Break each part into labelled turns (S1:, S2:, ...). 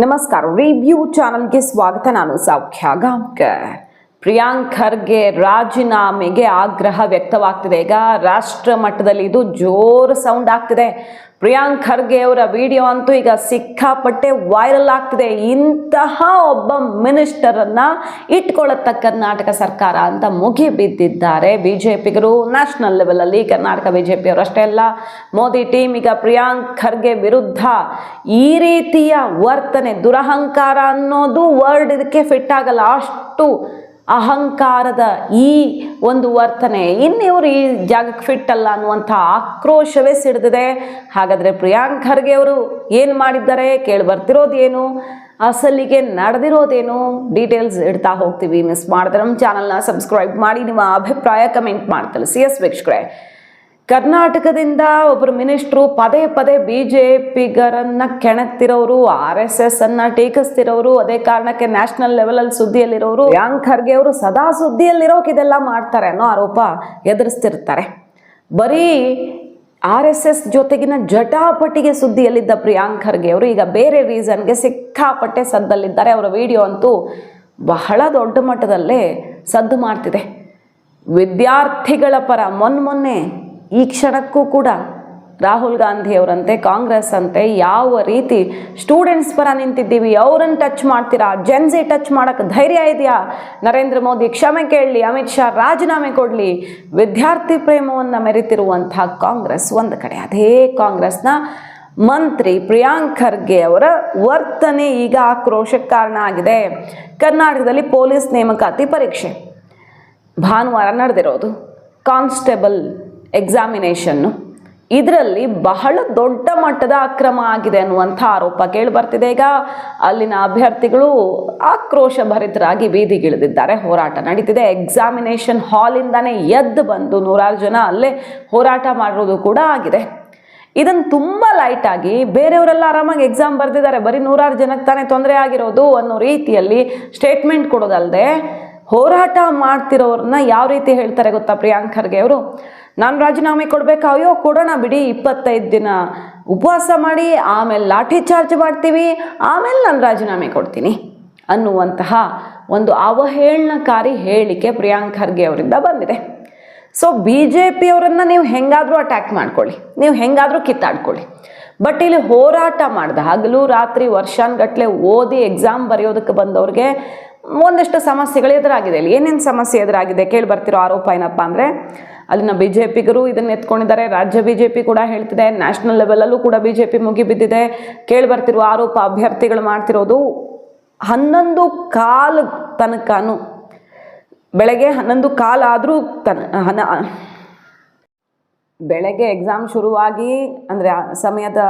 S1: ನಮಸ್ಕಾರ, ರಿವ್ಯೂ ಚಾನಲ್ಗೆ ಸ್ವಾಗತ. ನಾನು ಸೌಖ್ಯ ಗಾಂವ್ಕರ್. ಪ್ರಿಯಾಂಕ್ ಖರ್ಗೆ ರಾಜೀನಾಮೆಗೆ ಆಗ್ರಹ ವ್ಯಕ್ತವಾಗ್ತಿದೆ. ಈಗ ರಾಷ್ಟ್ರ ಮಟ್ಟದಲ್ಲಿ ಇದು ಜೋರು ಸೌಂಡ್ ಆಗ್ತಿದೆ. ಪ್ರಿಯಾಂಕ್ ಖರ್ಗೆ ಅವರ ವಿಡಿಯೋ ಅಂತೂ ಈಗ ಸಿಕ್ಕಾಪಟ್ಟೆ ವೈರಲ್ ಆಗ್ತಿದೆ. ಇಂತಹ ಒಬ್ಬ ಮಿನಿಸ್ಟರ್ ಅನ್ನ ಇಟ್ಕೊಳ್ಳುತ್ತ ಕರ್ನಾಟಕ ಸರ್ಕಾರ ಅಂತ ಮುಗಿ ಬಿದ್ದಿದ್ದಾರೆ ಬಿಜೆಪಿಗರು. ನ್ಯಾಷನಲ್ ಲೆವೆಲ್ ಅಲ್ಲಿ ಕರ್ನಾಟಕ ಬಿಜೆಪಿ ಅವರು ಅಷ್ಟೇ ಅಲ್ಲ, ಮೋದಿ ಟೀಮ್ ಈಗ ಪ್ರಿಯಾಂಕ್ ಖರ್ಗೆ ವಿರುದ್ಧ ಈ ರೀತಿಯ ವರ್ತನೆ, ದುರಹಂಕಾರ ಅನ್ನೋದು ವರ್ಡ್ ಇದಕ್ಕೆ ಫಿಟ್ ಆಗಲ್ಲ. ಅಷ್ಟು ಅಹಂಕಾರದ ಈ ಒಂದು ವರ್ತನೆ ಇನ್ನಿವರು ಈ ಜಾಗಕ್ಕೆ ಫಿಟ್ ಅಲ್ಲ ಅನ್ನುವಂಥ ಆಕ್ರೋಶವೇ ಸಿಡಿದಿದೆ. ಹಾಗಾದರೆ ಪ್ರಿಯಾಂಕ್ ಖರ್ಗೆ ಅವರು ಏನು ಮಾಡಿದ್ದಾರೆ, ಕೇಳಿ ಬರ್ತಿರೋದೇನು, ಅಸಲಿಗೆ ನಡೆದಿರೋದೇನು, ಡೀಟೇಲ್ಸ್ ಇಡ್ತಾ ಹೋಗ್ತೀವಿ. ಮಿಸ್ ಮಾಡಿದ್ರೆ ನಮ್ಮ ಚಾನಲ್ನ ಸಬ್ಸ್ಕ್ರೈಬ್ ಮಾಡಿ, ನಿಮ್ಮ ಅಭಿಪ್ರಾಯ ಕಮೆಂಟ್ ಮಾಡಿ ತಿಳಿಸಿ. ಎಸ್ ವೀಕ್ಷಕರೇ, ಕರ್ನಾಟಕದಿಂದ ಒಬ್ಬರು ಮಿನಿಸ್ಟ್ರು ಪದೇ ಪದೇ ಬಿಜೆಪಿಗರನ್ನ ಕೆಣಕ್ತಿರೋರು, RSS ಅನ್ನ ಟೀಕಿಸ್ತಿರೋರು, ಅದೇ ಕಾರಣಕ್ಕೆ ನ್ಯಾಷನಲ್ ಲೆವೆಲಲ್ಲಿ ಸುದ್ದಿಯಲ್ಲಿರೋರು. ಪ್ರಿಯಾಂಕ್ ಖರ್ಗೆ ಅವರು ಸದಾ ಸುದ್ದಿಯಲ್ಲಿರೋಕೆ ಇದೆಲ್ಲ ಮಾಡ್ತಾರೆ ಅನ್ನೋ ಆರೋಪ ಎದುರಿಸ್ತಿರ್ತಾರೆ. ಬರೀ RSS ಜೊತೆಗಿನ ಜಟಾಪಟಿಗೆ ಸುದ್ದಿಯಲ್ಲಿದ್ದ ಪ್ರಿಯಾಂಕ್ ಖರ್ಗೆ ಅವರು ಈಗ ಬೇರೆ ರೀಸನ್ಗೆ ಸಿಕ್ಕಾಪಟ್ಟೆ ಸದ್ದಲ್ಲಿದ್ದಾರೆ. ಅವರ ವಿಡಿಯೋ ಅಂತೂ ಬಹಳ ದೊಡ್ಡ ಮಟ್ಟದಲ್ಲೇ ಸದ್ದು ಮಾಡ್ತಿದೆ. ವಿದ್ಯಾರ್ಥಿಗಳ ಪರ ಮೊನ್ನೆ ಈ ಕ್ಷಣಕ್ಕೂ ಕೂಡ ರಾಹುಲ್ ಗಾಂಧಿ ಅವರಂತೆ, ಕಾಂಗ್ರೆಸ್ ಅಂತೆ ಯಾವ ರೀತಿ ಸ್ಟೂಡೆಂಟ್ಸ್ ಪರ ನಿಂತಿದ್ದೀವಿ, ಅವರನ್ನು ಟಚ್ ಮಾಡ್ತೀರಾ, ಜೆನ್ಸಿ ಟಚ್ ಮಾಡೋಕ್ಕೆ ಧೈರ್ಯ ಇದೆಯಾ, ನರೇಂದ್ರ ಮೋದಿ ಕ್ಷಮೆ ಕೇಳಲಿ, ಅಮಿತ್ ಶಾ ರಾಜೀನಾಮೆ ಕೊಡಲಿ, ವಿದ್ಯಾರ್ಥಿ ಪ್ರೇಮವನ್ನು ಮೆರೆತಿರುವಂಥ ಕಾಂಗ್ರೆಸ್ ಒಂದು ಕಡೆ. ಅದೇ ಕಾಂಗ್ರೆಸ್ನ ಮಂತ್ರಿ ಪ್ರಿಯಾಂಕ್ ಖರ್ಗೆ ಅವರ ವರ್ತನೆ ಈಗ ಆಕ್ರೋಶಕ್ಕೆ ಕಾರಣ ಆಗಿದೆ. ಕರ್ನಾಟಕದಲ್ಲಿ ಪೊಲೀಸ್ ನೇಮಕಾತಿ ಪರೀಕ್ಷೆ ಭಾನುವಾರ ನಡೆದಿರೋದು, ಕಾನ್ಸ್ಟೇಬಲ್ ಎಕ್ಸಾಮಿನೇಷನ್ನು. ಇದರಲ್ಲಿ ಬಹಳ ದೊಡ್ಡ ಮಟ್ಟದ ಅಕ್ರಮ ಆಗಿದೆ ಅನ್ನುವಂಥ ಆರೋಪ ಕೇಳಿ ಬರ್ತಿದೆ. ಈಗ ಅಲ್ಲಿನ ಅಭ್ಯರ್ಥಿಗಳು ಆಕ್ರೋಶ ಭರಿತರಾಗಿ ಬೀದಿಗಿಳಿದಿದ್ದಾರೆ. ಹೋರಾಟ ನಡೀತಿದೆ. ಎಕ್ಸಾಮಿನೇಷನ್ ಹಾಲಿಂದಾನೇ ಎದ್ದು ಬಂದು ನೂರಾರು ಜನ ಅಲ್ಲೇ ಹೋರಾಟ ಮಾಡಿರೋದು ಕೂಡ ಆಗಿದೆ. ಇದನ್ನು ತುಂಬ ಲೈಟಾಗಿ ಬೇರೆಯವರೆಲ್ಲ ಆರಾಮಾಗಿ ಎಕ್ಸಾಮ್ ಬರೆದಿದ್ದಾರೆ, ಬರೀ ನೂರಾರು ಜನಕ್ಕೆ ತಾನೇ ತೊಂದರೆ ಆಗಿರೋದು ಅನ್ನೋ ರೀತಿಯಲ್ಲಿ ಸ್ಟೇಟ್ಮೆಂಟ್ ಕೊಡೋದಲ್ಲದೆ ಹೋರಾಟ ಮಾಡ್ತಿರೋರನ್ನ ಯಾವ ರೀತಿ ಹೇಳ್ತಾರೆ ಗೊತ್ತಾ ಪ್ರಿಯಾಂಕ್ ಖರ್ಗೆ ಅವರು? ನಾನು ರಾಜೀನಾಮೆ ಕೊಡಬೇಕಾ? ಅಯ್ಯೋ ಕೊಡೋಣ ಬಿಡಿ, 25 ದಿನ ಉಪವಾಸ ಮಾಡಿ ಆಮೇಲೆ ಲಾಠಿ ಚಾರ್ಜ್ ಮಾಡ್ತೀವಿ, ಆಮೇಲೆ ನಾನು ರಾಜೀನಾಮೆ ಕೊಡ್ತೀನಿ ಅನ್ನುವಂತಹ ಒಂದು ಅವಹೇಳನಕಾರಿ ಹೇಳಿಕೆ ಪ್ರಿಯಾಂಕ್ ಖರ್ಗೆ ಅವರಿಂದ ಬಂದಿದೆ. ಸೊ BJP ಅವರನ್ನು ನೀವು ಹೆಂಗಾದರೂ ಅಟ್ಯಾಕ್ ಮಾಡ್ಕೊಳ್ಳಿ, ನೀವು ಹೆಂಗಾದರೂ ಕಿತ್ತಾಡ್ಕೊಳ್ಳಿ, ಬಟ್ ಇಲ್ಲಿ ಹೋರಾಟ ಮಾಡಿದ ಹಗಲು ರಾತ್ರಿ ವರ್ಷಾನ್ಗಟ್ಲೆ ಓದಿ ಎಕ್ಸಾಮ್ ಬರೆಯೋದಕ್ಕೆ ಬಂದವ್ರಿಗೆ ಒಂದಷ್ಟು ಸಮಸ್ಯೆಗಳು ಎದುರಾಗಿದೆ. ಇಲ್ಲಿ ಏನೇನು ಸಮಸ್ಯೆ ಎದುರಾಗಿದೆ ಕೇಳಿ ಬರ್ತಿರೋ ಆರೋಪ ಏನಪ್ಪ ಅಂದರೆ, ಅಲ್ಲಿನ ಬಿಜೆಪಿಗರು ಇದನ್ನು ಎತ್ಕೊಂಡಿದ್ದಾರೆ. ರಾಜ್ಯ ಬಿಜೆಪಿ ಕೂಡ ಹೇಳ್ತಿದೆ, ನ್ಯಾಷನಲ್ ಲೆವೆಲಲ್ಲೂ ಕೂಡ BJP ಮುಗಿಬಿದ್ದಿದೆ. ಕೇಳಿ ಬರ್ತಿರುವ ಆರೋಪ ಅಭ್ಯರ್ಥಿಗಳು ಮಾಡ್ತಿರೋದು 11:15 ತನಕನೂ, ಬೆಳಗ್ಗೆ 11:15 ಆದರೂ ಬೆಳಗ್ಗೆ ಎಕ್ಸಾಮ್ ಶುರುವಾಗಿ ಅಂದರೆ ಸಮಯದ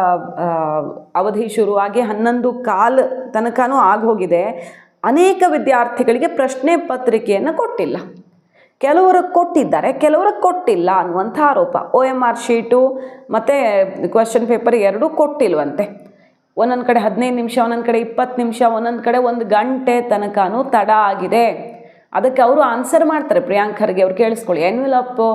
S1: ಅವಧಿ ಶುರುವಾಗಿ 11:15 ತನಕನೂ ಆಗೋಗಿದೆ. ಅನೇಕ ವಿದ್ಯಾರ್ಥಿಗಳಿಗೆ ಪ್ರಶ್ನೆ ಪತ್ರಿಕೆಯನ್ನು ಕೊಟ್ಟಿಲ್ಲ. ಕೆಲವರು ಕೊಟ್ಟಿದ್ದಾರೆ, ಕೆಲವರು ಕೊಟ್ಟಿಲ್ಲ ಅನ್ನುವಂಥ ಆರೋಪ. OMR ಶೀಟು ಮತ್ತು ಕ್ವೆಶ್ಚನ್ ಪೇಪರ್ ಎರಡೂ ಕೊಟ್ಟಿಲ್ವಂತೆ. ಒಂದೊಂದು ಕಡೆ 15 ನಿಮಿಷ, ಒಂದೊಂದು ಕಡೆ 20 ನಿಮಿಷ, ಒಂದೊಂದು ಕಡೆ 1 ಗಂಟೆ ತನಕನೂ ತಡ ಆಗಿದೆ. ಅದಕ್ಕೆ ಅವರು ಆನ್ಸರ್ ಮಾಡ್ತಾರೆ ಪ್ರಿಯಾಂಕ್ ಖರ್ಗೆ ಅವ್ರು. ಕೇಳಿಸ್ಕೊಳ್ಳಿ, ಎನ್ವಿಲಪ್ಪು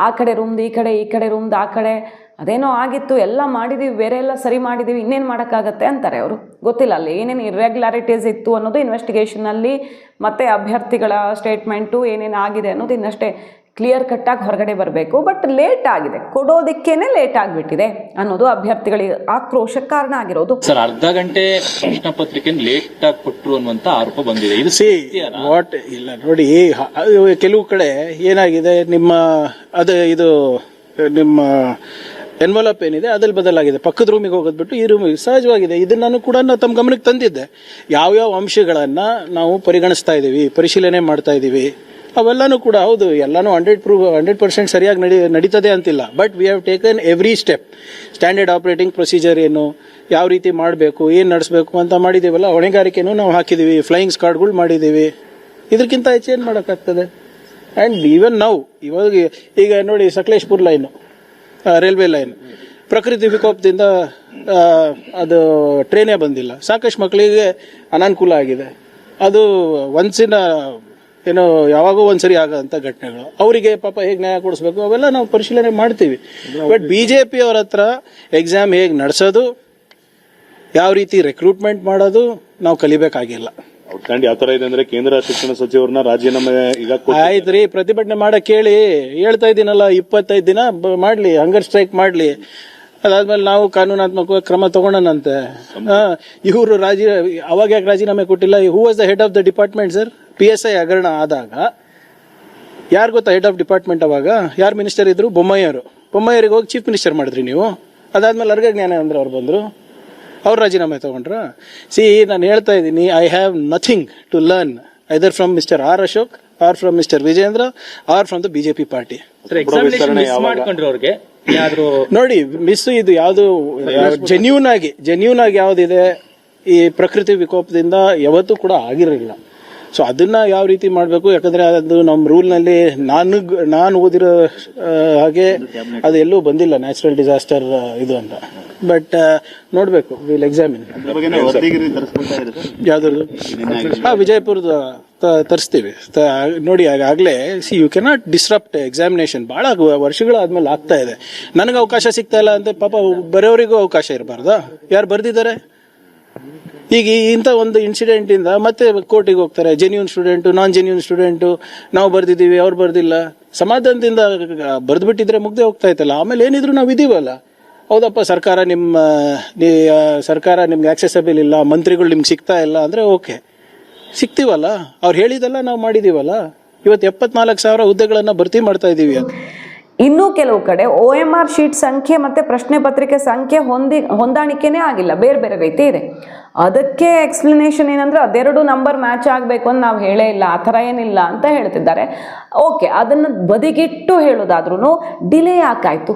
S1: ಆ ಕಡೆ ರೂಮ್ದು ಈ ಕಡೆ ರೂಮ್ದು ಆ ಕಡೆ, ಅದೇನೋ ಆಗಿತ್ತು, ಎಲ್ಲ ಮಾಡಿದ್ದೀವಿ, ಬೇರೆ ಎಲ್ಲ ಸರಿ ಮಾಡಿದ್ದೀವಿ, ಇನ್ನೇನು ಮಾಡೋಕ್ಕಾಗತ್ತೆ ಅಂತಾರೆ ಅವರು. ಗೊತ್ತಿಲ್ಲ ಅಲ್ಲಿ ಏನೇನು ಇರ್ರೆಗ್ಯುಲಾರಿಟೀಸ್ ಇತ್ತು ಅನ್ನೋದು ಇನ್ವೆಸ್ಟಿಗೇಷನಲ್ಲಿ, ಮತ್ತು ಅಭ್ಯರ್ಥಿಗಳ ಸ್ಟೇಟ್ಮೆಂಟು ಏನೇನು ಆಗಿದೆ ಅನ್ನೋದು ಇನ್ನಷ್ಟೇ ಕ್ಲಿಯರ್ ಕಟ್ಟಾಗಿ ಹೊರಗಡೆ ಬರಬೇಕು. ಬಟ್ ಲೇಟ್ ಆಗಿದೆ, ಕೊಡೋದಕ್ಕೇ ಲೇಟ್ ಆಗಿಬಿಟ್ಟಿದೆ ಅನ್ನೋದು ಅಭ್ಯರ್ಥಿಗಳಿಗೆ ಆಕ್ರೋಶಕ್ಕೆ ಕಾರಣ ಆಗಿರೋದು.
S2: ಸರ್, ಅರ್ಧ ಗಂಟೆ ಪ್ರಶ್ನೆ ಪತ್ರಿಕೆ ಲೇಟ್ ಆಗಿ ಕೊಟ್ಟರು ಅನ್ನುವಂತ ಆರೋಪ ಬಂದಿದೆ. ಇದು
S3: ವಾಟ್ ಇಲ್ಲ ನೋಡಿ, ಕೆಲವು ಕಡೆ ಏನಾಗಿದೆ, ನಿಮ್ಮ ಎನ್ವಲಪ್ ಏನಿದೆ ಅದ್ರಲ್ಲಿ ಬದಲಾಗಿದೆ. ಪಕ್ಕದ ರೂಮಿಗೆ ಹೋಗೋದು ಬಿಟ್ಟು ಈ ರೂಮಿಗೆ ಸಹಜವಾಗಿದೆ. ಇದನ್ನ ನಾನು ಕೂಡ ತಮ್ಮ ಗಮನಕ್ಕೆ ತಂದಿದ್ದೆ. ಯಾವ್ಯಾವ ಅಂಶಗಳನ್ನ ನಾವು ಪರಿಗಣಿಸ್ತಾ ಇದೀವಿ, ಪರಿಶೀಲನೆ ಮಾಡ್ತಾ ಇದೀವಿ, ಅವೆಲ್ಲಾನು ಕೂಡ ಹೌದು, ಎಲ್ಲಾನು 100% ಸರಿಯಾಗಿ ನಡೀತದೆ ಅಂತಿಲ್ಲ. But we have taken every step. Standard operating procedure ಏನು, ಯಾವ ರೀತಿ ಮಾಡಬೇಕು, ಏನು ನಡೆಸಬೇಕು ಅಂತ ಮಾಡಿದೀವಲ್ಲ, ಹೊಣೆಗಾರಿಕೆನೂ ನಾವು ಹಾಕಿದೀವಿ, ಫ್ಲೈಯಿಂಗ್ ಸ್ಕ್ವಾಡ್ಗಳು ಮಾಡಿದೀವಿ. ಇದಕ್ಕಿಂತ ಹೆಚ್ಚು ಏನು ಮಾಡೋಕ್ಕಾಗ್ತದೆ? ಆ್ಯಂಡ್ ಈವನ್ ನಾವು ಇವಾಗ ಈಗ ನೋಡಿ, ಸಕಲೇಶ್ಪುರ್ ಲೈನು, ರೈಲ್ವೆ ಲೈನ್, ಪ್ರಕೃತಿ ವಿಕೋಪದಿಂದ ಅದು ಟ್ರೈನೇ ಬಂದಿಲ್ಲ, ಸಾಕಷ್ಟು ಮಕ್ಕಳಿಗೆ ಅನಾನುಕೂಲ ಆಗಿದೆ. ಅದು ಯಾವಾಗೋ ಒಂದ್ಸರಿ ಆಗೋಂಥ ಘಟನೆಗಳು. ಅವರಿಗೆ ಪಾಪ ಹೇಗೆ ನ್ಯಾಯ ಕೊಡಿಸ್ಬೇಕು ಅವೆಲ್ಲ ನಾವು ಪರಿಶೀಲನೆ ಮಾಡ್ತೀವಿ. ಬಟ್ BJP ಅವ್ರ ಹತ್ರ ಎಕ್ಸಾಮ್ ಹೇಗೆ ನಡೆಸೋದು, ಯಾವ ರೀತಿ ರೆಕ್ರೂಟ್ಮೆಂಟ್ ಮಾಡೋದು ನಾವು ಕಲಿಬೇಕಾಗಿಲ್ಲ.
S4: ಔಟ್ಸ್ಟ್ಯಾಂಡ್ ಯಾವ ತರ ಇದೆ ಅಂದ್ರೆ ಕೇಂದ್ರ ಶಿಕ್ಷಣ ಸಚಿವರನ್ನ ರಾಜೀನಾಮೆ ಈಗ
S3: ಆಯ್ತ್ರಿ, ಪ್ರತಿಭಟನೆ ಮಾಡಕ್ ಹೇಳಿ, ಹೇಳ್ತಾ ಇದ್ದೀನಲ್ಲ, 25 ದಿನ ಮಾಡ್ಲಿ, ಹಂಗರ್ ಸ್ಟ್ರೈಕ್ ಮಾಡ್ಲಿ, ಅದಾದ್ಮೇಲೆ ನಾವು ಕಾನೂನಾತ್ಮಕ ಕ್ರಮ ತಗೊಳ್ಳೋಣಂತೆ. ಇವರು ಅವಾಗ ಯಾಕೆ ರಾಜೀನಾಮೆ ಕೊಟ್ಟಿಲ್ಲ? Who was the head of the department sir? PSI ಹಗರಣ ಆದಾಗ ಯಾರು ಗೊತ್ತಾ ಹೆಡ್ ಆಫ್ ಡಿಪಾರ್ಟ್ಮೆಂಟ್? ಅವಾಗ ಯಾರು ಮಿನಿಸ್ಟರ್ ಇದ್ರು? ಬೊಮ್ಮಾಯಿಯವರಿಗೆ ಹೋಗಿ ಚೀಫ್ ಮಿನಿಸ್ಟರ್ ಮಾಡಿದ್ರಿ ನೀವು. ಅದಾದ್ಮೇಲೆ ಅರ್ಗ ಜ್ಞಾನೇಂದ್ರ ಅವ್ರು ಬಂದ್ರು, ಅವ್ರು ರಾಜೀನಾಮೆ ತಗೊಂಡ್ರ? ನಾನು ಹೇಳ್ತಾ ಇದ್ದೀನಿ, I have nothing to learn either from mister R Ashok R from mister Vijendra R from the BJP party. ನೋಡಿ ಮಿಸ್, ಇದು ಯಾವುದು ಜೆನ್ಯೂನ್ ಆಗಿ ಯಾವ್ದಿದೆ, ಈ ಪ್ರಕೃತಿ ವಿಕೋಪದಿಂದ ಯಾವತ್ತೂ ಕೂಡ ಆಗಿರಲಿಲ್ಲ. ಸೊ ಅದನ್ನ ಯಾವ ರೀತಿ ಮಾಡಬೇಕು, ಯಾಕಂದ್ರೆ ಅದು ನಮ್ಮ ರೂಲ್ನಲ್ಲಿ ನಾನು ಓದಿರೋ ಹಾಗೆ ಅದು ಎಲ್ಲೂ ಬಂದಿಲ್ಲ, ನ್ಯಾಚುರಲ್ ಡಿಸಾಸ್ಟರ್ ಇದು ಅಂತ. ಬಟ್ ನೋಡ್ಬೇಕು, ವಿಲ್ ಎಕ್ಸಾಮಿನ್. ಯಾವ್ದು? ವಿಜಯಪುರದ ತರಿಸ್ತೀವಿ ನೋಡಿ. ಆಗಲೇ ಯು ಕೆನಾಟ್ ಡಿಸ್ರಪ್ಟ್ ಎಕ್ಸಾಮಿನೇಷನ್. ಬಹಳ ವರ್ಷಗಳಾದ್ಮೇಲೆ ಆಗ್ತಾ ಇದೆ. ನನಗೆ ಅವಕಾಶ ಸಿಗ್ತಾ ಇಲ್ಲ ಅಂತ ಪಾಪ ಬರೋರಿಗೂ ಅವಕಾಶ ಇರಬಾರ್ದಾ? ಯಾರು ಬರ್ದಿದ್ದಾರೆ? ಈಗ ಇಂಥ ಒಂದು ಇನ್ಸಿಡೆಂಟ್ ಇಂದ ಮತ್ತೆ ಕೋರ್ಟಿಗೆ ಹೋಗ್ತಾರೆ. ಜೆನ್ಯೂನ್ ಸ್ಟೂಡೆಂಟು, ನಾನ್ ಜೆನ್ಯೂನ್ ಸ್ಟೂಡೆಂಟು, ನಾವು ಬರ್ದಿದ್ದೀವಿ, ಅವ್ರು ಬರ್ದಿಲ್ಲ. ಸಮಾಧಾನದಿಂದ ಬರ್ದ್ಬಿಟ್ಟಿದ್ರೆ ಮುಗ್ದೆ ಹೋಗ್ತಾ ಇತ್ತಲ್ಲ. ಆಮೇಲೆ ಏನಿದ್ರು ನಾವು ಇದೀವಲ್ಲ, ಹೌದಪ್ಪ ಸರ್ಕಾರ ನಿಮ್ಗೆ ಆಕ್ಸೆಸಬಲ್ ಇಲ್ಲ, ಮಂತ್ರಿಗಳು ನಿಮ್ಗೆ ಸಿಗ್ತಾ ಇಲ್ಲ ಅಂದ್ರೆ ಓಕೆ, ಸಿಗ್ತೀವಲ್ಲ, ಅವ್ರು ಹೇಳಿದಲ್ಲ ನಾವು ಮಾಡಿದೀವಲ್ಲ. ಇವತ್ತು 74,000 ಹುದ್ದೆಗಳನ್ನ ಭರ್ತಿ ಮಾಡ್ತಾ ಇದೀವಿ.
S1: ಇನ್ನೂ ಕೆಲವು ಕಡೆ OMR ಶೀಟ್ ಸಂಖ್ಯೆ ಮತ್ತೆ ಪ್ರಶ್ನೆ ಪತ್ರಿಕೆ ಸಂಖ್ಯೆ ಹೊಂದಾಣಿಕೆನೇ ಆಗಿಲ್ಲ, ಬೇರೆ ಬೇರೆ ರೀತಿ ಇದೆ. ಅದಕ್ಕೆ ಎಕ್ಸ್ಪ್ಲನೇಷನ್ ಏನಂದ್ರೆ ಅದೆರಡು ನಂಬರ್ ಮ್ಯಾಚ್ ಆಗಬೇಕು ಅಂತ ನಾವು ಹೇಳೇ ಇಲ್ಲ, ಆ ಥರ ಏನಿಲ್ಲ ಅಂತ ಹೇಳ್ತಿದ್ದಾರೆ. ಓಕೆ, ಅದನ್ನು ಬದಿಗಿಟ್ಟು ಹೇಳೋದಾದ್ರೂ ಡಿಲೇ ಯಾಕಾಯ್ತು?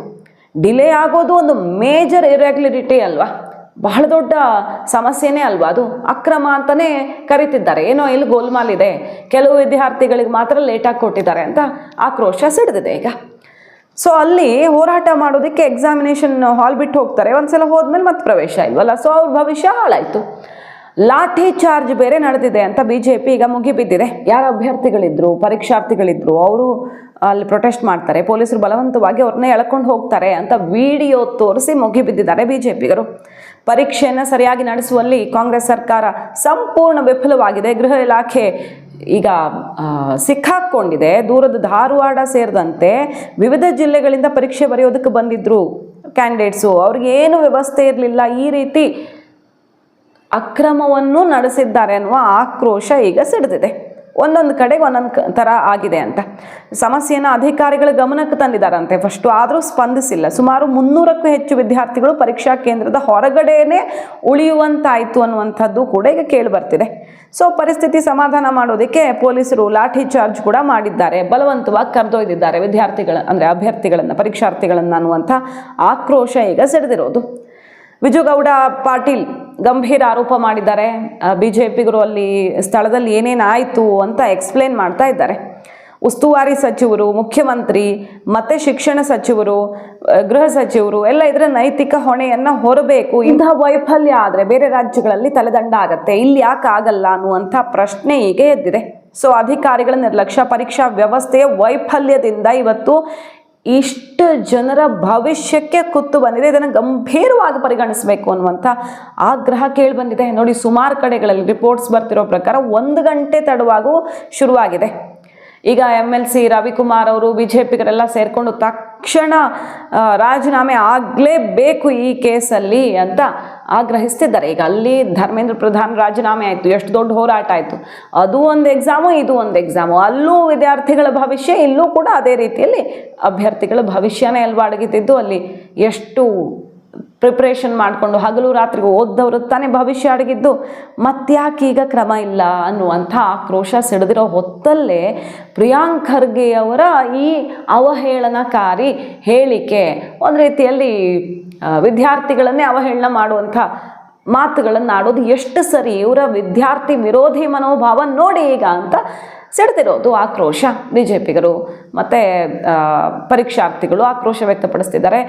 S1: ಡಿಲೇ ಆಗೋದು ಒಂದು ಮೇಜರ್ ಇರೆಗ್ಯುಲರಿಟಿ ಅಲ್ವಾ, ಬಹಳ ದೊಡ್ಡ ಸಮಸ್ಯೆನೇ ಅಲ್ವಾ ಅದು? ಅಕ್ರಮ ಅಂತಲೇ ಕರಿತಿದ್ದಾರೆ. ಏನೋ ಇಲ್ಲಿ ಗೋಲ್ಮಾಲ್ ಇದೆ, ಕೆಲವು ವಿದ್ಯಾರ್ಥಿಗಳಿಗೆ ಮಾತ್ರ ಲೇಟಾಗಿ ಕೊಟ್ಟಿದ್ದಾರೆ ಅಂತ ಆಕ್ರೋಶ ಸಿಡಿದಿದೆ ಈಗ. ಸೊ ಅಲ್ಲಿ ಹೋರಾಟ ಮಾಡೋದಕ್ಕೆ ಎಕ್ಸಾಮಿನೇಷನ್ ಹಾಲ್ ಬಿಟ್ಟು ಹೋಗ್ತಾರೆ, ಒಂದ್ಸಲ ಹೋದ್ಮೇಲೆ ಮತ್ತೆ ಪ್ರವೇಶ ಇಲ್ವಲ್ಲ, ಸೊ ಅವ್ರ ಭವಿಷ್ಯ ಹಾಳಾಯಿತು. ಲಾಠಿ ಚಾರ್ಜ್ ಬೇರೆ ನಡೆದಿದೆ ಅಂತ BJP ಈಗ ಮುಗಿಬಿದ್ದಿದೆ. ಯಾರು ಅಭ್ಯರ್ಥಿಗಳಿದ್ರು, ಪರೀಕ್ಷಾರ್ಥಿಗಳಿದ್ರು, ಅವರು ಅಲ್ಲಿ ಪ್ರೊಟೆಸ್ಟ್ ಮಾಡ್ತಾರೆ, ಪೊಲೀಸರು ಬಲವಂತವಾಗಿ ಅವ್ರನ್ನ ಎಳ್ಕೊಂಡು ಹೋಗ್ತಾರೆ ಅಂತ ವಿಡಿಯೋ ತೋರಿಸಿ ಮುಗಿಬಿದ್ದಿದ್ದಾರೆ BJPಗರು. ಪರೀಕ್ಷೆಯನ್ನು ಸರಿಯಾಗಿ ನಡೆಸುವಲ್ಲಿ ಕಾಂಗ್ರೆಸ್ ಸರ್ಕಾರ ಸಂಪೂರ್ಣ ವಿಫಲವಾಗಿದೆ. ಗೃಹ ಇಲಾಖೆ ಈಗ ಸಿಕ್ಕಾಕ್ಕೊಂಡಿದೆ. ದೂರದ ಧಾರವಾಡ ಸೇರಿದಂತೆ ವಿವಿಧ ಜಿಲ್ಲೆಗಳಿಂದ ಪರೀಕ್ಷೆ ಬರೆಯೋದಕ್ಕೆ ಬಂದಿದ್ರು ಕ್ಯಾಂಡಿಡೇಟ್ಸು, ಅವ್ರಿಗೆ ಏನು ವ್ಯವಸ್ಥೆ ಇರಲಿಲ್ಲ. ಈ ರೀತಿ ಅಕ್ರಮವನ್ನು ನಡೆಸಿದ್ದಾರೆ ಅನ್ನುವ ಆಕ್ರೋಶ ಈಗ ಸಿಡಿದಿದೆ. ಒಂದೊಂದು ಕಡೆಗೆ ಒಂದೊಂದು ಥರ ಆಗಿದೆ ಅಂತ ಸಮಸ್ಯೆಯನ್ನು ಅಧಿಕಾರಿಗಳ ಗಮನಕ್ಕೆ ತಂದಿದ್ದಾರಂತೆ ಫಸ್ಟು, ಆದರೂ ಸ್ಪಂದಿಸಿಲ್ಲ. ಸುಮಾರು 300ಕ್ಕೂ ಹೆಚ್ಚು ವಿದ್ಯಾರ್ಥಿಗಳು ಪರೀಕ್ಷಾ ಕೇಂದ್ರದ ಹೊರಗಡೆನೇ ಉಳಿಯುವಂತಾಯಿತು ಅನ್ನುವಂಥದ್ದು ಕೂಡ ಈಗ ಕೇಳಿ ಬರ್ತಿದೆ. ಸೊ ಪರಿಸ್ಥಿತಿ ಸಮಾಧಾನ ಮಾಡೋದಕ್ಕೆ ಪೊಲೀಸರು ಲಾಠಿ ಚಾರ್ಜ್ ಕೂಡ ಮಾಡಿದ್ದಾರೆ, ಬಲವಂತವಾಗಿ ಕರೆದೊಯ್ದಿದ್ದಾರೆ ಅಭ್ಯರ್ಥಿಗಳನ್ನು, ಪರೀಕ್ಷಾರ್ಥಿಗಳನ್ನು ಅನ್ನುವಂಥ ಆಕ್ರೋಶ ಈಗ ಸಿಡಿದಿರೋದು. ವಿಜುಗೌಡ ಪಾಟೀಲ್ ಗಂಭೀರ ಆರೋಪ ಮಾಡಿದ್ದಾರೆ. BJPಗರು ಅಲ್ಲಿ ಸ್ಥಳದಲ್ಲಿ ಏನೇನಾಯಿತು ಅಂತ ಎಕ್ಸ್ಪ್ಲೇನ್ ಮಾಡ್ತಾ ಇದ್ದಾರೆ. ಉಸ್ತುವಾರಿ ಸಚಿವರು, ಮುಖ್ಯಮಂತ್ರಿ ಮತ್ತು ಶಿಕ್ಷಣ ಸಚಿವರು, ಗೃಹ ಸಚಿವರು ಎಲ್ಲ ಇದರ ನೈತಿಕ ಹೊಣೆಯನ್ನು ಹೊರಬೇಕು. ಇಂತಹ ವೈಫಲ್ಯ ಆದರೆ ಬೇರೆ ರಾಜ್ಯಗಳಲ್ಲಿ ತಲೆದಂಡ ಆಗತ್ತೆ, ಇಲ್ಲಿ ಯಾಕೆ ಆಗಲ್ಲ ಅನ್ನುವಂಥ ಪ್ರಶ್ನೆ ಈಗ ಎದ್ದಿದೆ. ಸೊ ಅಧಿಕಾರಿಗಳ ನಿರ್ಲಕ್ಷ್ಯ, ಪರೀಕ್ಷಾ ವ್ಯವಸ್ಥೆಯ ವೈಫಲ್ಯದಿಂದ ಇವತ್ತು ಇಷ್ಟು ಜನರ ಭವಿಷ್ಯಕ್ಕೆ ಕುತ್ತು ಬಂದಿದೆ. ಇದನ್ನು ಗಂಭೀರವಾಗಿ ಪರಿಗಣಿಸಬೇಕು ಅನ್ನುವಂಥ ಆಗ್ರಹ ಕೇಳಿ ಬಂದಿದೆ. ನೋಡಿ, ಸುಮಾರು ಕಡೆಗಳಲ್ಲಿ ರಿಪೋರ್ಟ್ಸ್ ಬರ್ತಿರೋ ಪ್ರಕಾರ 1 ಗಂಟೆ ತಡವಾಗೂ ಶುರುವಾಗಿದೆ. ಈಗ MLC ರವಿಕುಮಾರ್ ಅವರು BJPಗರೆಲ್ಲ ಸೇರಿಕೊಂಡು ತಕ್ಷಣ ರಾಜೀನಾಮೆ ಆಗಲೇಬೇಕು ಈ ಕೇಸಲ್ಲಿ ಅಂತ ಆಗ್ರಹಿಸ್ತಿದ್ದಾರೆ. ಈಗ ಅಲ್ಲಿ ಧರ್ಮೇಂದ್ರ ಪ್ರಧಾನ್ ರಾಜೀನಾಮೆ ಆಯಿತು, ಎಷ್ಟು ದೊಡ್ಡ ಹೋರಾಟ ಆಯಿತು. ಅದು ಒಂದು ಎಕ್ಸಾಮು, ಇದು ಒಂದು ಎಕ್ಸಾಮು. ಅಲ್ಲೂ ವಿದ್ಯಾರ್ಥಿಗಳ ಭವಿಷ್ಯ, ಇಲ್ಲೂ ಕೂಡ ಅದೇ ರೀತಿಯಲ್ಲಿ ಅಭ್ಯರ್ಥಿಗಳ ಭವಿಷ್ಯನೇ ಅಡಗಿದ್ದು. ಅಲ್ಲಿ ಎಷ್ಟು ಪ್ರಿಪ್ರೇಷನ್ ಮಾಡಿಕೊಂಡು ಹಗಲು ರಾತ್ರಿ ಓದ್ದವರು ತಾನೇ ಭವಿಷ್ಯ ಅಡಗಿದ್ದು. ಮತ್ತ್ಯಾಕೆ ಈಗ ಕ್ರಮ ಇಲ್ಲ ಅನ್ನುವಂಥ ಆಕ್ರೋಶ ಸಿಡಿದಿರೋ ಹೊತ್ತಲ್ಲೇ ಪ್ರಿಯಾಂಕ್ ಖರ್ಗೆಯವರ ಈ ಅವಹೇಳನಕಾರಿ ಹೇಳಿಕೆ ಒಂದು ರೀತಿಯಲ್ಲಿ ವಿದ್ಯಾರ್ಥಿಗಳನ್ನೇ ಅವಹೇಳನ ಮಾಡುವಂಥ ಮಾತುಗಳನ್ನು ಆಡೋದು ಎಷ್ಟು ಸರಿ? ಇವರ ವಿದ್ಯಾರ್ಥಿ ವಿರೋಧಿ ಮನೋಭಾವ ನೋಡಿ ಈಗ ಅಂತ ಸಿಡ್ತಿರೋದು ಆಕ್ರೋಶ. BJPಗರು ಮತ್ತು ಪರೀಕ್ಷಾರ್ಥಿಗಳು ಆಕ್ರೋಶ ವ್ಯಕ್ತಪಡಿಸ್ತಿದ್ದಾರೆ.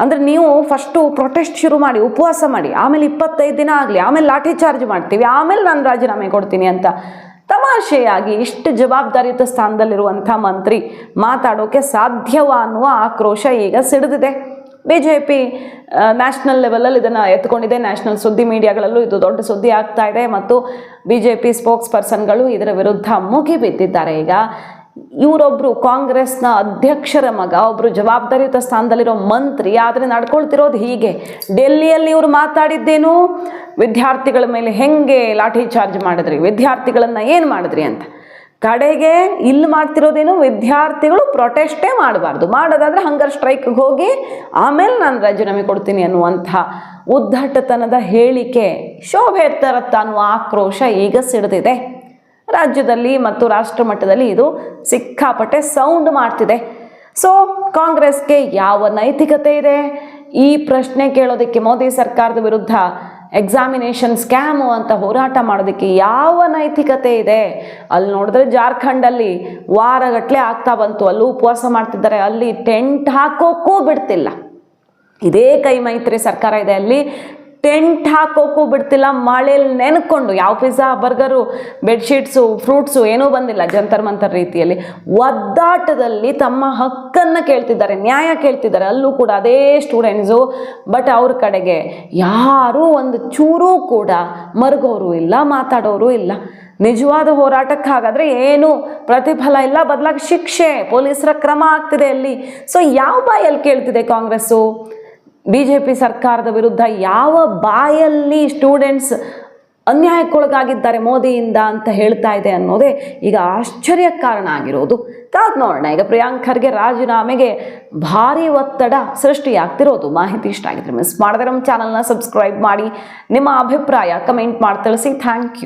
S1: ಅಂದರೆ ನೀವು ಫಸ್ಟು ಪ್ರೊಟೆಸ್ಟ್ ಶುರು ಮಾಡಿ, ಉಪವಾಸ ಮಾಡಿ, ಆಮೇಲೆ 25 ದಿನ ಆಗಲಿ, ಆಮೇಲೆ ಲಾಠಿ ಚಾರ್ಜ್ ಮಾಡ್ತೀವಿ, ಆಮೇಲೆ ನಾನು ರಾಜೀನಾಮೆ ಕೊಡ್ತೀನಿ ಅಂತ ತಮಾಷೆಯಾಗಿ ಇಷ್ಟು ಜವಾಬ್ದಾರಿಯುತ ಸ್ಥಾನದಲ್ಲಿರುವಂಥ ಮಂತ್ರಿ ಮಾತಾಡೋಕೆ ಸಾಧ್ಯವಾ ಅನ್ನುವ ಆಕ್ರೋಶ ಈಗ ಸಿಡಿದಿದೆ. BJP ನ್ಯಾಷನಲ್ ಲೆವೆಲಲ್ಲಿ ಇದನ್ನು ಎತ್ಕೊಂಡಿದೆ. ನ್ಯಾಷನಲ್ ಸುದ್ದಿ ಮೀಡಿಯಾಗಳಲ್ಲೂ ಇದು ದೊಡ್ಡ ಸುದ್ದಿ ಆಗ್ತಾ ಇದೆ ಮತ್ತು BJP ಸ್ಪೋಕ್ಸ್ ಪರ್ಸನ್ಗಳು ಇದರ ವಿರುದ್ಧ ಮುಗಿಬಿದ್ದಿದ್ದಾರೆ. ಈಗ ಇವರೊಬ್ಬರು ಕಾಂಗ್ರೆಸ್ನ ಅಧ್ಯಕ್ಷರ ಮಗ, ಒಬ್ಬರು ಜವಾಬ್ದಾರಿಯುತ ಸ್ಥಾನದಲ್ಲಿರೋ ಮಂತ್ರಿ, ಆದರೆ ನಡ್ಕೊಳ್ತಿರೋದು ಹೀಗೆ. ಡೆಲ್ಲಿಯಲ್ಲಿ ಇವರು ಮಾತಾಡಿದ್ದೇನು, ವಿದ್ಯಾರ್ಥಿಗಳ ಮೇಲೆ ಹೆಂಗೆ ಲಾಠಿ ಚಾರ್ಜ್ ಮಾಡಿದ್ರಿ, ವಿದ್ಯಾರ್ಥಿಗಳನ್ನು ಏನು ಮಾಡಿದ್ರಿ ಅಂತ. ಕಡೆಗೆ ಇಲ್ಲಿ ಮಾಡ್ತಿರೋದೇನು, ವಿದ್ಯಾರ್ಥಿಗಳು ಪ್ರೊಟೆಸ್ಟೇ ಮಾಡಬಾರ್ದು, ಮಾಡೋದಾದರೆ ಹಂಗರ್ ಸ್ಟ್ರೈಕ್ಗೆ ಹೋಗಿ ಆಮೇಲೆ ನಾನು ರಾಜೀನಾಮೆ ಕೊಡ್ತೀನಿ ಅನ್ನುವಂಥ ಉದ್ದಟತನದ ಹೇಳಿಕೆ, ಶೋಭೆ ತರತ್ತ ಅನ್ನುವ ಆಕ್ರೋಶ ಈಗ ಸಿಡಿದಿದೆ ರಾಜ್ಯದಲ್ಲಿ ಮತ್ತು ರಾಷ್ಟ್ರ ಮಟ್ಟದಲ್ಲಿ. ಇದು ಸಿಕ್ಕಾಪಟ್ಟೆ ಸೌಂಡ್ ಮಾಡ್ತಿದೆ. ಸೊ ಕಾಂಗ್ರೆಸ್ಗೆ ಯಾವ ನೈತಿಕತೆ ಇದೆ ಈ ಪ್ರಶ್ನೆ ಕೇಳೋದಕ್ಕೆ? ಮೋದಿ ಸರ್ಕಾರದ ವಿರುದ್ಧ ಎಕ್ಸಾಮಿನೇಷನ್ ಸ್ಕ್ಯಾಮು ಅಂತ ಹೋರಾಟ ಮಾಡೋದಕ್ಕೆ ಯಾವ ನೈತಿಕತೆ ಇದೆ? ಅಲ್ಲಿ ನೋಡಿದ್ರೆ ಜಾರ್ಖಂಡಲ್ಲಿ ವಾರಗಟ್ಟಲೆ ಆಗ್ತಾ ಬಂತು, ಅಲ್ಲಿ ಉಪವಾಸ ಮಾಡ್ತಿದ್ದಾರೆ, ಅಲ್ಲಿ ಟೆಂಟ್ ಹಾಕೋಕ್ಕೂ ಬಿಡ್ತಿಲ್ಲ. ಇದೇ ಕೈ ಮೈತ್ರಿ ಸರ್ಕಾರ ಇದೆ, ಅಲ್ಲಿ ಟೆಂಟ್ ಹಾಕೋಕ್ಕೂ ಬಿಡ್ತಿಲ್ಲ. ಮಳೆಯಲ್ಲಿ ನೆನ್ಕೊಂಡು, ಯಾವ ಪಿಜ್ಜಾ ಬರ್ಗರು ಬೆಡ್ಶೀಟ್ಸು ಫ್ರೂಟ್ಸು ಏನೂ ಬಂದಿಲ್ಲ, ಜಂತರ್ ಮಂತರ್ ರೀತಿಯಲ್ಲಿ ಒದ್ದಾಟದಲ್ಲಿ ತಮ್ಮ ಹಕ್ಕನ್ನು ಕೇಳ್ತಿದ್ದಾರೆ, ನ್ಯಾಯ ಕೇಳ್ತಿದ್ದಾರೆ. ಅಲ್ಲೂ ಕೂಡ ಅದೇ ಸ್ಟೂಡೆಂಟ್ಸು. ಬಟ್ ಅವ್ರ ಕಡೆಗೆ ಯಾರೂ ಒಂದು ಚೂರೂ ಕೂಡ ಮರುಗೋರು ಇಲ್ಲ, ಮಾತಾಡೋರು ಇಲ್ಲ. ನಿಜವಾದ ಹೋರಾಟಕ್ಕೆ ಹಾಗಾದರೆ ಏನು ಪ್ರತಿಫಲ ಇಲ್ಲ, ಬದಲಾಗಿ ಶಿಕ್ಷೆ, ಪೊಲೀಸರ ಕ್ರಮ ಆಗ್ತಿದೆ ಅಲ್ಲಿ. ಸೊ ಯಾವ ಬಾಯಲ್ಲಿ ಕೇಳ್ತಿದೆ ಕಾಂಗ್ರೆಸ್ಸು? BJP ಸರ್ಕಾರದ ವಿರುದ್ಧ ಯಾವ ಬಾಯಲ್ಲಿ ಸ್ಟೂಡೆಂಟ್ಸ್ ಅನ್ಯಾಯಕ್ಕೊಳಗಾಗಿದ್ದಾರೆ ಮೋದಿಯಿಂದ ಅಂತ ಹೇಳ್ತಾ ಇದೆ ಅನ್ನೋದೇ ಈಗ ಆಶ್ಚರ್ಯಕ್ಕೆ ಕಾರಣ ಆಗಿರೋದು. ಕಾದ್ ನೋಡೋಣ. ಈಗ ಪ್ರಿಯಾಂಕ್ ಖರ್ಗೆ ರಾಜೀನಾಮೆಗೆ ಭಾರಿ ಒತ್ತಡ ಸೃಷ್ಟಿಯಾಗ್ತಿರೋದು. ಮಾಹಿತಿ ಇಷ್ಟ ಆಗಿದ್ರೆ ಮಿಸ್ ಮಾಡಿದ್ರೆ ನಮ್ಮ ಚಾನಲ್ನ ಸಬ್ಸ್ಕ್ರೈಬ್ ಮಾಡಿ, ನಿಮ್ಮ ಅಭಿಪ್ರಾಯ ಕಮೆಂಟ್ ಮಾಡಿ ತಿಳಿಸಿ. Thank you.